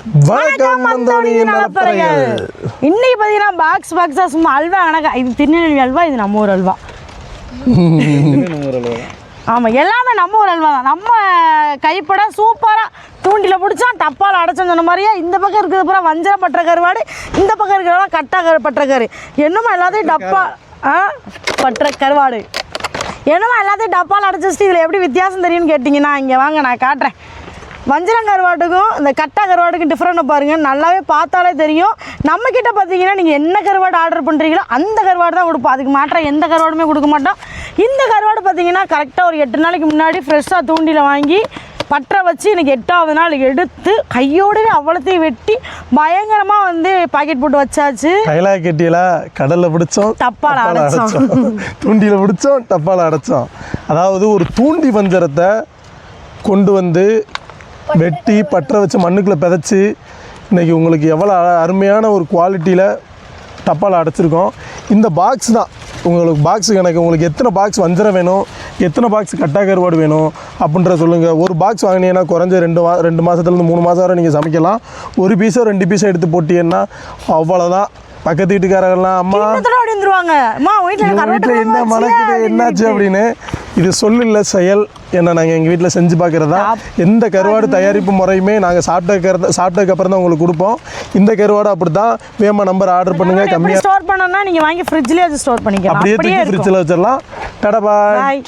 வணக்கம் வந்தோனியின் நலப்பறைகள். இன்னைக்கு பார்த்தீங்கன்னா பாக்ஸா சும்மா அல்வா கணக்கா. இது திருநெல்வேலி அல்வா, இது நம்ம ஊர் அல்வா. ஆமாம், எல்லாமே நம்ம ஊர் அல்வா தான். நம்ம கைப்பட சூப்பராக தூண்டில பிடிச்சா டப்பால் அடைச்சோன்னு சொன்ன மாதிரியே இந்த பக்கம் இருக்கிறது பூரா வஞ்சரம் பற்ற கருவாடு, இந்த பக்கம் இருக்கிறதெல்லாம் கட்டா பற்ற கரு. என்னமோ எல்லாத்தையும் டப்பா பற்ற கருவாடு என்னமோ எல்லாத்தையும் டப்பால் அடைச்சி வச்சுட்டு இதில் எப்படி வித்தியாசம் தெரியும்னு கேட்டிங்கன்னா இங்கே வாங்க நான் காட்டுறேன். வஞ்சரம் கருவாட்டுக்கும் இந்த கட்டா கருவாட்டுக்கும் டிஃப்ரெண்ட்டை பாருங்கள், நல்லாவே பார்த்தாலே தெரியும். நம்மக்கிட்ட பார்த்தீங்கன்னா நீங்கள் என்ன கருவாடு ஆர்டர் பண்ணுறீங்களோ அந்த கருவாடு தான் கொடுப்போம். அதுக்கு மாற்ற எந்த கருவாடுமே கொடுக்க மாட்டோம். இந்த கருவாடு பார்த்தீங்கன்னா கரெக்டாக ஒரு 8 நாளைக்கு முன்னாடி ஃப்ரெஷ்ஷாக தூண்டியில் வாங்கி பற்ற வச்சு எனக்கு 8ஆவது நாள் எடுத்து கையோடவே அவ்வளோத்தையும் வெட்டி பயங்கரமாக வந்து பாக்கெட் போட்டு வச்சாச்சு. கையில கெட்டியில கடலில் பிடிச்சோம், டப்பால் அடைச்சோம், தூண்டியில் பிடிச்சோம், டப்பால் அடைச்சோம். அதாவது ஒரு தூண்டி வஞ்சரத்தை கொண்டு வந்து வெட்டி பற்ற வச்சு மண்ணுக்குள்ளே பிதைச்சி இன்றைக்கி உங்களுக்கு எவ்வளோ அருமையான ஒரு குவாலிட்டியில் டப்பால் அடைச்சிருக்கோம். இந்த பாக்ஸ் தான் உங்களுக்கு பாக்ஸ் கணக்கு. உங்களுக்கு எத்தனை பாக்ஸ் வஞ்சரம் வேணும், எத்தனை பாக்ஸ் கட்டா கருவாடு வேணும் அப்படின்ற சொல்லுங்கள். ஒரு பாக்ஸ் வாங்கினீங்கன்னா குறைஞ்ச 2 மாதத்துலேருந்து 3 மாதம் வரை நீங்கள் சமைக்கலாம். ஒரு பீஸோ 2 பீஸோ எடுத்து போட்டீங்கன்னா அவ்வளோதான். பக்கத்து வீட்டுக்காரங்களாம் அம்மா வீட்டில் என்ன மணக்குது என்னாச்சு அப்படின்னு. இது சொல்லில்ல செயல் என்ன நாங்கள் எங்கள் வீட்டில் செஞ்சு பார்க்குறதா. எந்த கருவாடு தயாரிப்பு முறையுமே நாங்கள் சாப்பிட்டதுக்கப்புறம் தான் உங்களுக்கு கொடுப்போம். இந்த கருவாடு அப்படி தான். வேமா நம்பர் ஆர்டர் பண்ணுங்கள். கம்மியாக ஸ்டோர் பண்ணணும்னா நீங்கள் வாங்கி ஃப்ரிட்ஜ்லேயே ஸ்டோர் பண்ணிக்கலாம். அப்படியே ஃப்ரிட்ஜில் வச்சிடலாம். டடா பாய்.